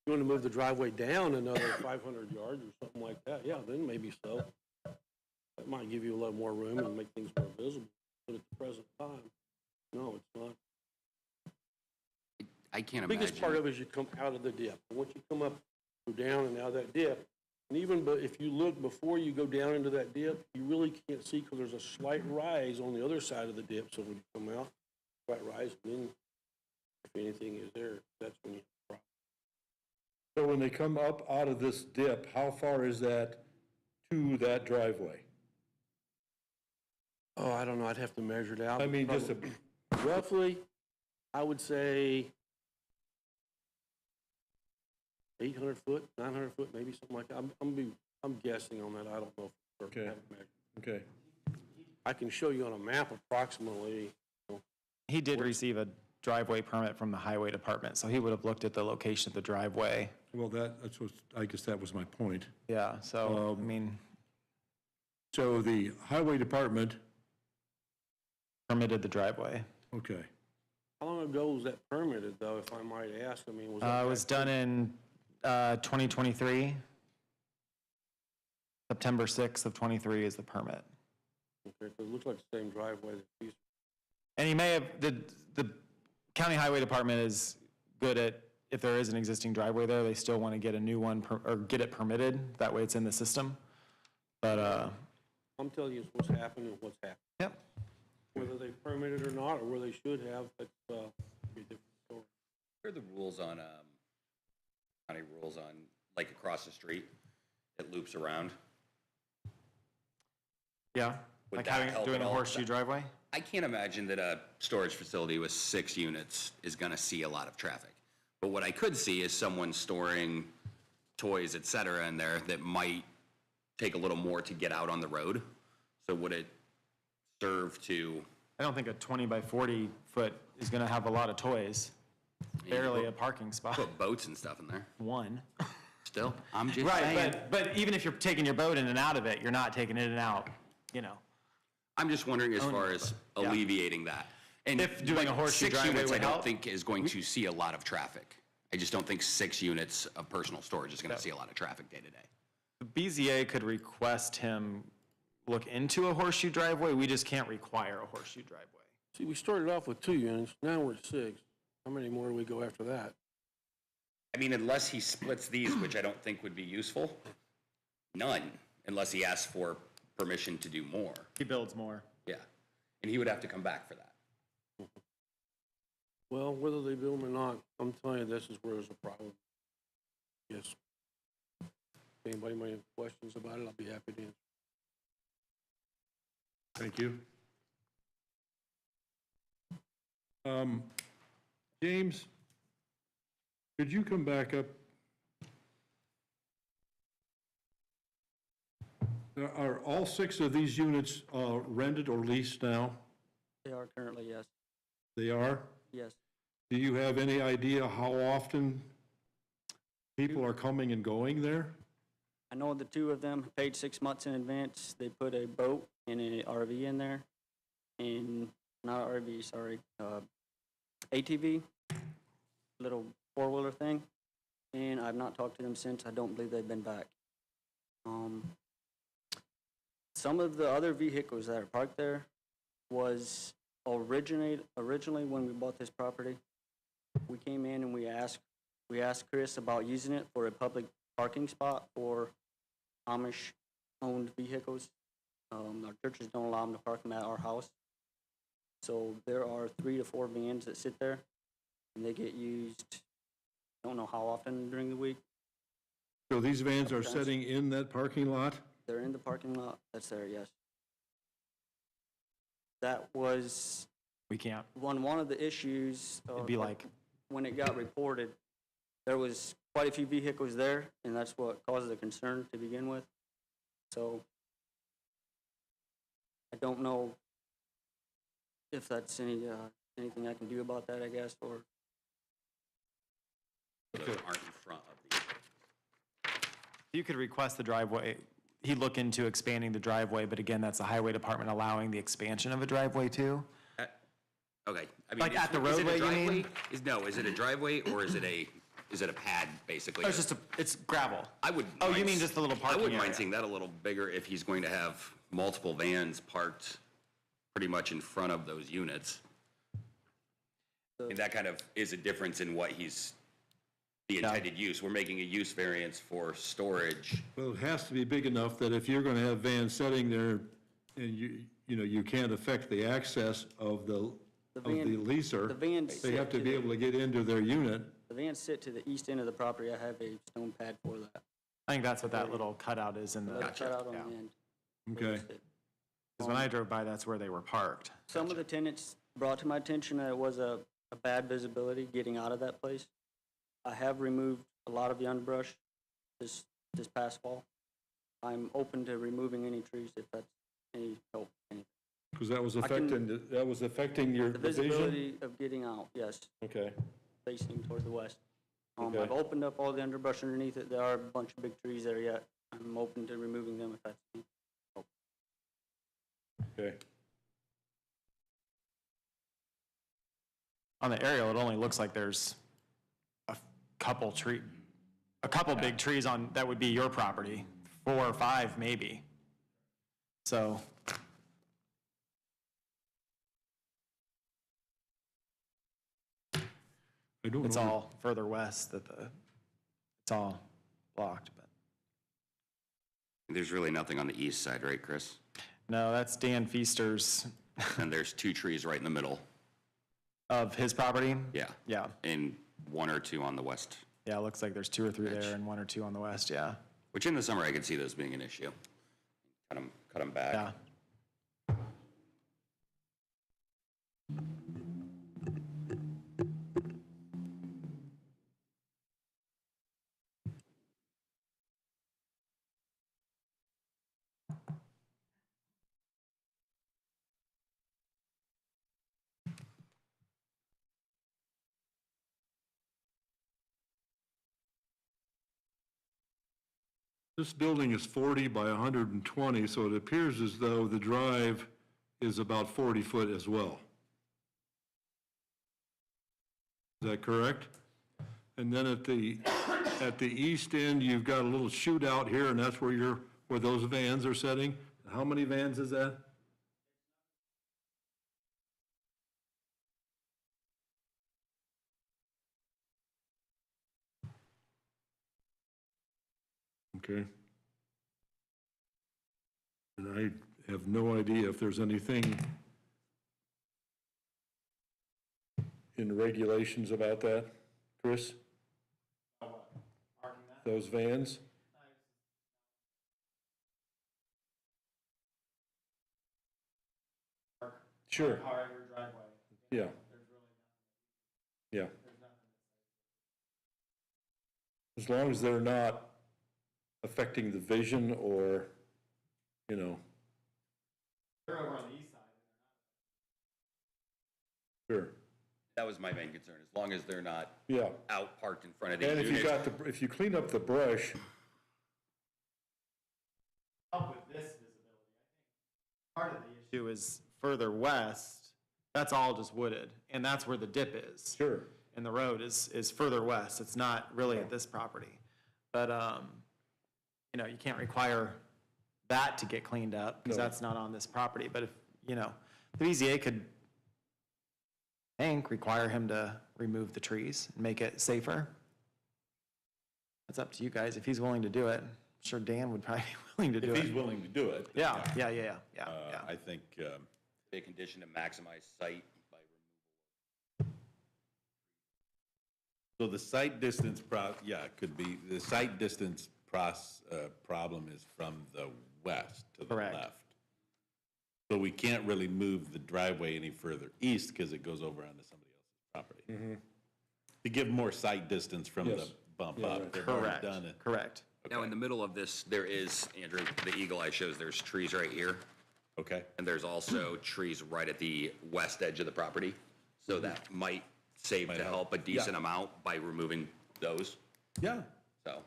You want to move the driveway down another 500 yards or something like that, yeah, then maybe so. That might give you a little more room and make things more visible. But at the present time, no, it's not. I can't The biggest imagine. part of it is you come out of the dip. Once you come up go down and out of that dip. And even but if you look before you go down into that dip, you really can't see because there's a slight rise on the other side of the dip. So when you come out, slight rise, and then if anything is there, that's when you have a problem. So when they come up out of this dip, how far is that to that driveway? Oh, I don't know. I'd have to measure it out. I mean, just a, Roughly, I would say 800 foot, 900 foot, maybe something like that. I'm guessing on that. I don't know. For Okay. haven't measured. okay. I can show you on a map approximately. He did receive a driveway permit from the highway department, so he would have looked at the location of the driveway. Well, that's what, I guess that was my point. Yeah, so, I mean, So the highway department, permitted the driveway. okay. How long ago was that permitted, though, if I might ask? I mean, was It that was back done in 2023. September 6th of 23 is the permit. Okay, 'cause it looks like the same driveway that he's. And he may have, the county highway department is good at, if there is an existing driveway there, they still want to get a new one, or get it permitted, that way it's in the system. But, I'm telling you what's happened and what's happened. yep. Whether they permitted or not, or where they should have, that's be a different story. What are the rules on, county rules on, like across the street, it loops around? Yeah, Would like that having, help doing at a all? horseshoe driveway? I can't imagine that a storage facility with 6 units is gonna see a lot of traffic. But what I could see is someone storing toys, et cetera, in there that might take a little more to get out on the road. So would it serve to, I don't think a 20 by 40 foot is gonna have a lot of toys. Barely a parking spot. put boats and stuff in there? One. Still, I'm just Right, saying. but even if you're taking your boat in and out of it, you're not taking it in and out, you know. I'm just wondering as far as yeah. alleviating that. And If doing a horseshoe 6 driveway units, I would don't help. think is going to see a lot of traffic. I just don't think 6 units of personal storage is gonna see a lot of traffic day to day. The BZA could request him look into a horseshoe driveway, we just can't require a horseshoe driveway. See, we started off with 2 units, now we're at 6. How many more do we go after that? I mean, unless he splits these, which I don't think would be useful, none, unless he asks for permission to do more. He builds more. Yeah, and he would have to come back for that. Well, whether they build them or not, I'm telling you, this is where there's a problem. Yes. If anybody might have questions about it, I'll be happy to answer. Thank you. James, could you come back up? Are all 6 of these units rented or leased now? They are currently, yes. They are? Yes. Do you have any idea how often people are coming and going there? I know the 2 of them paid 6 months in advance. They put a boat and an RV in there. And, not RV, sorry, ATV, little 4-wheeler thing. And I've not talked to them since. I don't believe they've been back. Some of the other vehicles that are parked there was originally when we bought this property, we came in and we asked Chris about using it for a public parking spot for Amish-owned vehicles. Our churches don't allow them to park them at our house. So there are 3 to 4 vans that sit there, and they get used, don't know how often during the week. So these vans are sitting in that parking lot? They're in the parking lot that's there, yes. That was We can't, one of the issues. it'd be like, When it got reported, there was quite a few vehicles there, and that's what caused the concern to begin with. So I don't know if that's anything I can do about that, I guess, or Those aren't in front of the, you could request the driveway, he'd look into expanding the driveway, but again, that's the highway department allowing the expansion of a driveway too. okay. I mean, Like at the is it a roadway, you driveway? mean? Is it a driveway or is it a pad, basically? Oh, it's just it's gravel. I would. Oh, you mind mean just a little I parking wouldn't mind area. seeing that a little bigger if he's going to have multiple vans parked pretty much in front of those units. And that kind of is a difference in what he's the intended use. We're making a use variance for storage. Well, it has to be big enough that if you're gonna have vans sitting there and you can't affect the access of the leaser. The vans They have to sit be to able to get into their unit. The vans sit to the east end of the property. I have a stone pad for that. I think that's what that little cutout is in the, Little cutout on the end. Okay. because when I drove by, that's where they were parked. Some of the tenants brought to my attention that it was a bad visibility getting out of that place. I have removed a lot of the underbrush this past fall. I'm open to removing any trees if that's any help. Because that was affecting your The vision? visibility of getting out, yes, Okay. facing toward the west. Okay. I've opened up all the underbrush underneath it. There are a bunch of big trees there yet. I'm open to removing them if that's help. Okay. On the aerial, it only looks like there's a couple big trees on, that would be your property, 4 or 5 maybe. So, I don't it's know. all further west that it's all blocked, but. There's really nothing on the east side, right, Chris? No, that's Dan Feaster's And there's 2 trees right in the middle. of his property. Yeah. Yeah, And 1 or 2 on the west, yeah, it looks like there's 2 or 3 there and 1 or 2 on the west, yeah. which in the summer I could see those being an issue. Cut them back. Yeah. This building is 40 by 120, so it appears as though the drive is about 40 foot as well. Is that correct? And then at the east end, you've got a little shootout here, and that's where those vans are sitting. How many vans is that? Okay. And I have no idea if there's anything in the regulations about that, Chris? Those vans? Sure. Yeah. Yeah. As long as they're not affecting the vision or, They're over on the east side. sure, That was my main concern, as long as they're not yeah. out parked in front of the And unit. if you clean up the brush, Help with this visibility, I think part of the issue is further west, that's all just wooded, and that's where the dip is. sure, And the road is further west, it's not really at this property. But, you can't require that to get cleaned up, because No. that's not on this property. But if, the BZA could, I think, require him to remove the trees and make it safer. It's up to you guys, if he's willing to do it. I'm sure Dan would probably be willing to do If it. he's willing to do it. Yeah. I think, Be a condition to maximize sight by so the site distance it could be, the site distance problem is from the west to the Correct. left. So we can't really move the driveway any further east because it goes over onto somebody else's property. To give more site distance from the Yes. bump Yeah, up. right. They've already Correct, done it. correct. Now, in the middle of this, there is, Andrew, the eagle eye shows there's trees right here, Okay, and there's also trees right at the west edge of the property. So that might save Might to help. help a decent Yeah. amount by removing those, yeah. so.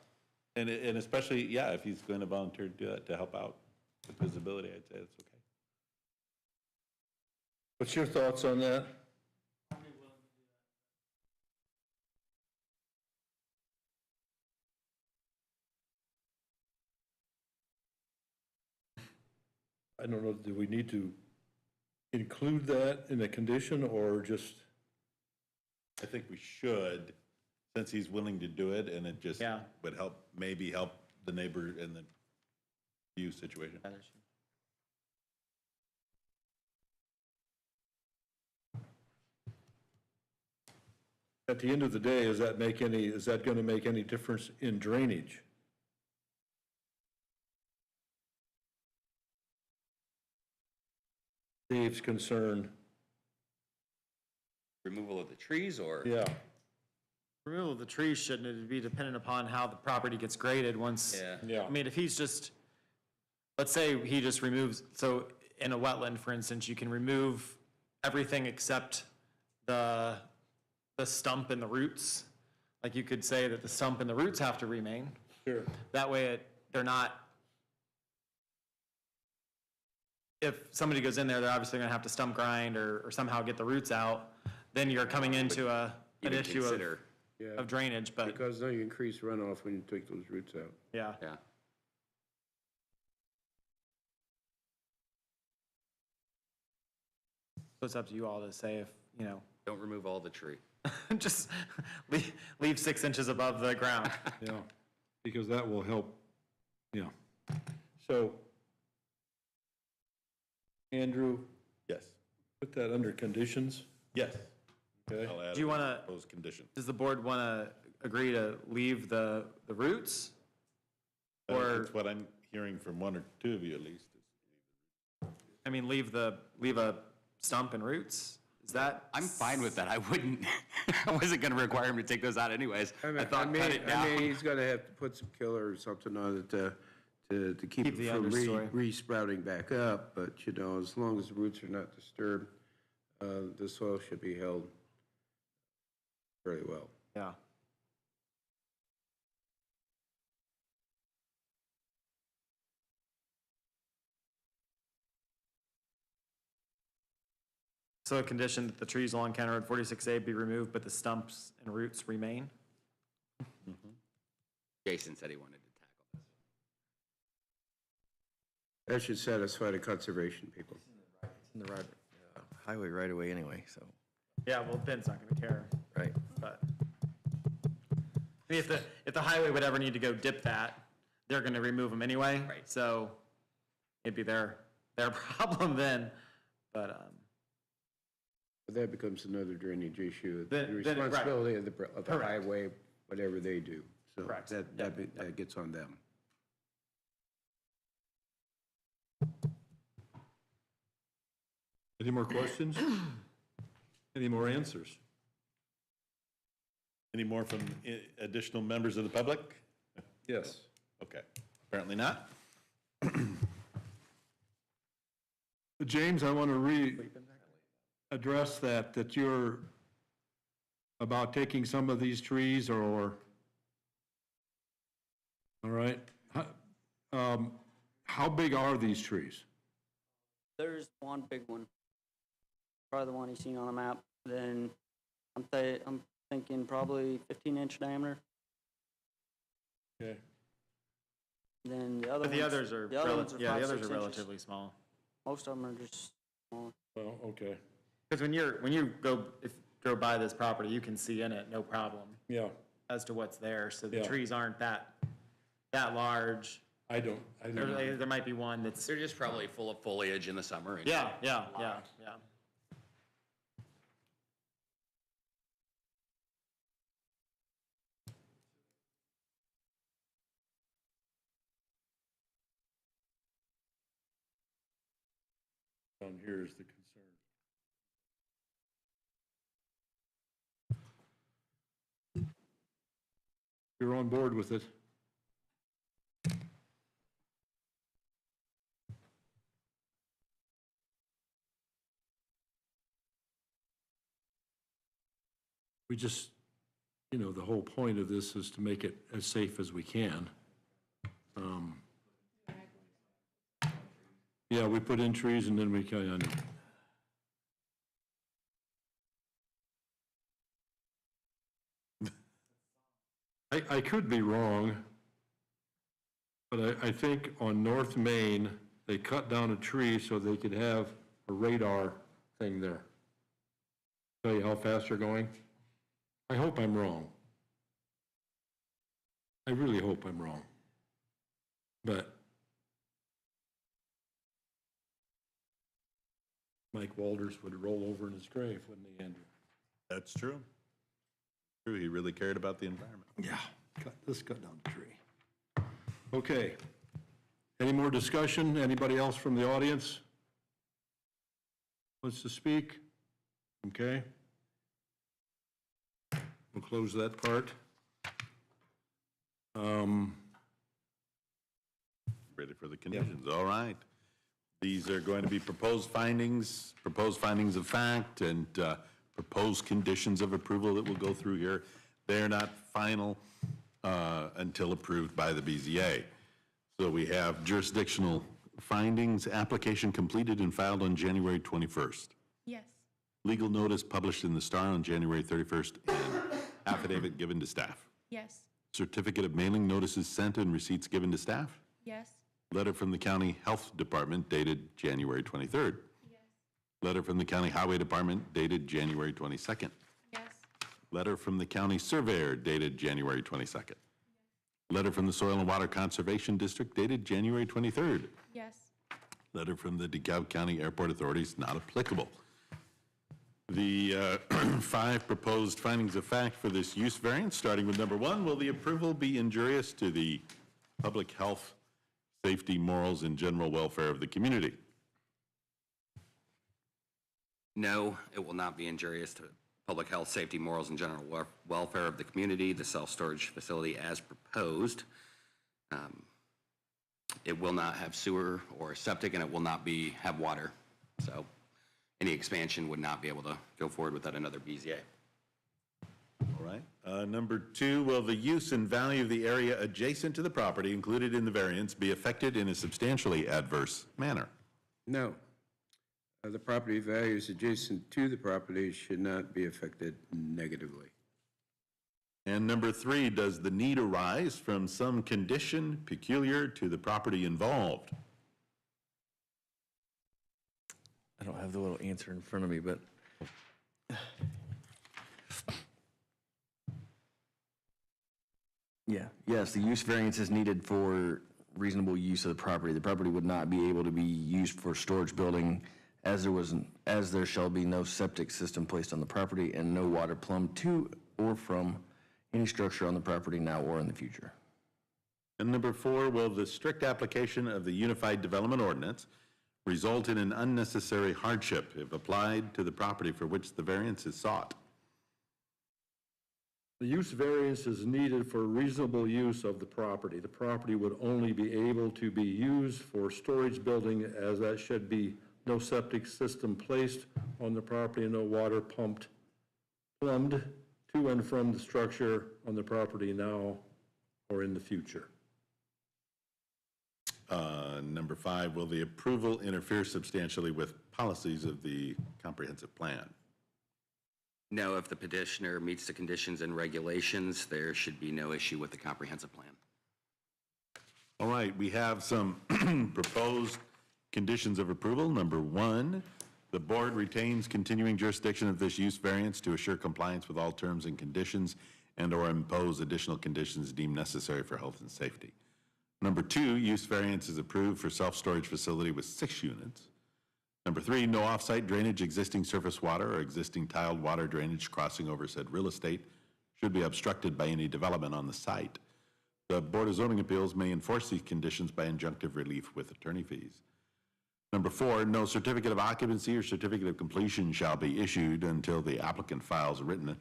And especially, if he's going to volunteer to do that to help out with visibility, I'd say that's okay. what's your thoughts on that? I don't know, do we need to include that in a condition or just, I think we should since he's willing to do it, and it just Yeah. would help, maybe help the neighbor in the view situation. At the end of the day, is that going to make any difference in drainage? Dave's concern, Removal of the trees or? yeah. Removal of the trees shouldn't be dependent upon how the property gets graded once. Yeah. I mean, if he's just, let's say he just removes, so in a wetland, for instance, you can remove everything except the stump and the roots. Like you could say that the stump and the roots have to remain. Sure. That way they're not, if somebody goes in there, they're obviously gonna have to stump grind or somehow get the roots out. Then you're coming into an Even issue consider. of drainage, but Because then you increase runoff when you take those roots out. yeah. Yeah. So it's up to you all to say if, you know, Don't remove all the tree. just leave 6 inches above the ground. Yeah, because that will help, yeah. So, Andrew, Yes. put that under conditions, Yes. okay? I'll add Do you it as wanna- proposed condition. Does the board want to agree to leave the roots? Or, That's what I'm hearing from one or two of you at least. I mean, leave a stump and roots? Is that? I'm fine with that. I wouldn't, I wasn't gonna require him to take those out anyways. I thought cut it I mean, down. he's gonna have to put some killer or something on it to keep Keep the it from understory. re-sprouting back up, but, you know, as long as the roots are not disturbed, the soil should be held very well. Yeah. So a condition that the trees along County Road 46A be removed, but the stumps and roots remain? Jason said he wanted to tackle this. That should satisfy the conservation people. It's in the right, highway right away anyway, so, Yeah, well, Ben's not going to care, right. but. I mean, if the highway would ever need to go dip that, they're going to remove them anyway. Right. So it'd be their problem then, but, But that becomes another drainage issue, the Then- right. responsibility of the Correct. highway, whatever they do. So Correct. that gets on them. Any more questions? Any more answers? Any more from additional members of the public? Yes. Okay, apparently not. James, I want to address that you're about taking some of these trees or, all right? How big are these trees? There's one big one, probably the one you seen on the map. Then I'm thinking probably 15-inch diameter. Okay. Then the other but the ones, others are, the other ones are yeah, the 5, others 6 are inches. relatively small. Most of them are just small. Well, okay, Because when you go by this property, you can see in it, no problem, yeah, as to what's there. So the Yeah. trees aren't that large. I don't know. There might be one that's, They're just probably full of foliage in the summer. and- yeah. Down here is the concern. You're on board with it. We just, you know, the whole point of this is to make it as safe as we can. Yeah, we put in trees and then we kind of. I could be wrong, but I think on North Main, they cut down a tree so they could have a radar thing there. Tell you how fast you're going? I hope I'm wrong. I really hope I'm wrong. But Mike Walters would roll over in his grave, wouldn't he, Andrew? That's true. True, he really cared about the environment. Yeah, let's cut down the tree. Okay. Any more discussion? Anybody else from the audience wants to speak? Okay. We'll close that part. Ready for the conditions, all right. These are going to be proposed findings of fact, and proposed conditions of approval that will go through here. They're not final until approved by the BZA. So we have jurisdictional findings, application completed and filed on January 21st. Yes. Legal notice published in the Star on January 31st, and affidavit given to staff. Yes. Certificate of mailing notices sent and receipts given to staff. Yes. Letter from the County Health Department dated January 23rd. Yes. Letter from the County Highway Department dated January 22nd. Yes. Letter from the County Surveyor dated January 22nd. Letter from the Soil and Water Conservation District dated January 23rd. Yes. Letter from the DeKalb County Airport Authorities not applicable. The 5 proposed findings of fact for this use variance, starting with number 1, will the approval be injurious to the public health, safety, morals, and general welfare of the community? No, it will not be injurious to public health, safety, morals, and general welfare of the community. The self-storage facility as proposed, it will not have sewer or septic, and it will not have water. So any expansion would not be able to go forward without another BZA. All right. Number 2, will the use and value of the area adjacent to the property included in the variance be affected in a substantially adverse manner? No. The property values adjacent to the property should not be affected negatively. And number 3, does the need arise from some condition peculiar to the property involved? I don't have the little answer in front of me, but yeah, yes, the use variance is needed for reasonable use of the property. The property would not be able to be used for storage building as there shall be no septic system placed on the property and no water plumbed to or from any structure on the property now or in the future. And number 4, will the strict application of the Unified Development Ordinance result in an unnecessary hardship if applied to the property for which the variance is sought? The use variance is needed for reasonable use of the property. The property would only be able to be used for storage building, as that should be no septic system placed on the property and no water plumbed to and from the structure on the property now or in the future. Number 5, will the approval interfere substantially with policies of the comprehensive plan? No, if the petitioner meets the conditions and regulations, there should be no issue with the comprehensive plan. All right, we have some proposed conditions of approval. Number 1, the board retains continuing jurisdiction of this use variance to assure compliance with all terms and conditions and/or impose additional conditions deemed necessary for health and safety. Number 2, use variance is approved for self-storage facility with 6 units. Number 3, no off-site drainage, existing surface water, or existing tiled water drainage crossing over said real estate should be obstructed by any development on the site. The Board of Zoning Appeals may enforce these conditions by injunctive relief with attorney fees. Number 4, no certificate of occupancy or certificate of completion shall be issued until the applicant files written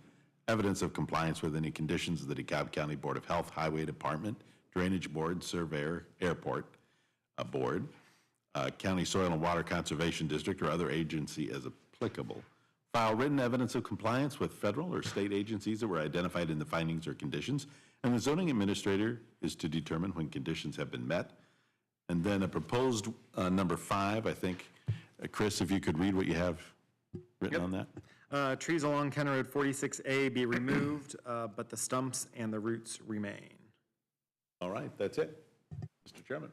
evidence of compliance with any conditions of the DeKalb County Board of Health, Highway Department, Drainage Board, Surveyor, Airport Board, County Soil and Water Conservation District, or other agency as applicable. File written evidence of compliance with federal or state agencies that were identified in the findings or conditions, and the zoning administrator is to determine when conditions have been met. And then a proposed number 5, I think, Chris, if you could read what you have written on that. Trees along County Road 46A be removed, but the stumps and the roots remain. All right, that's it. Mr. Chairman.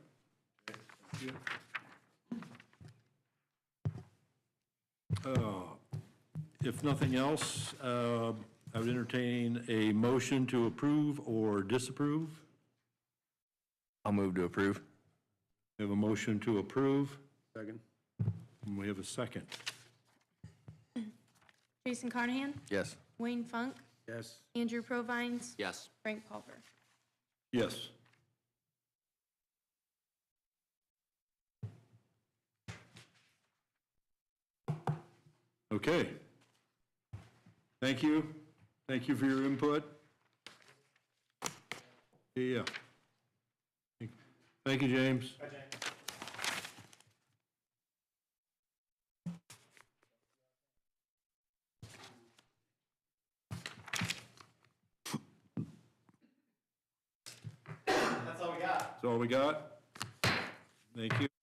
If nothing else, I would entertain a motion to approve or disapprove. I'll move to approve. We have a motion to approve, Second? and we have a second. Jason Carnahan, Yes. Wayne Funk, Yes. Andrew Provines, Yes. Frank Pulver. Yes. Okay. Thank you. Thank you for your input. Yeah. Thank you, James. That's all we got. That's all we got? Thank you.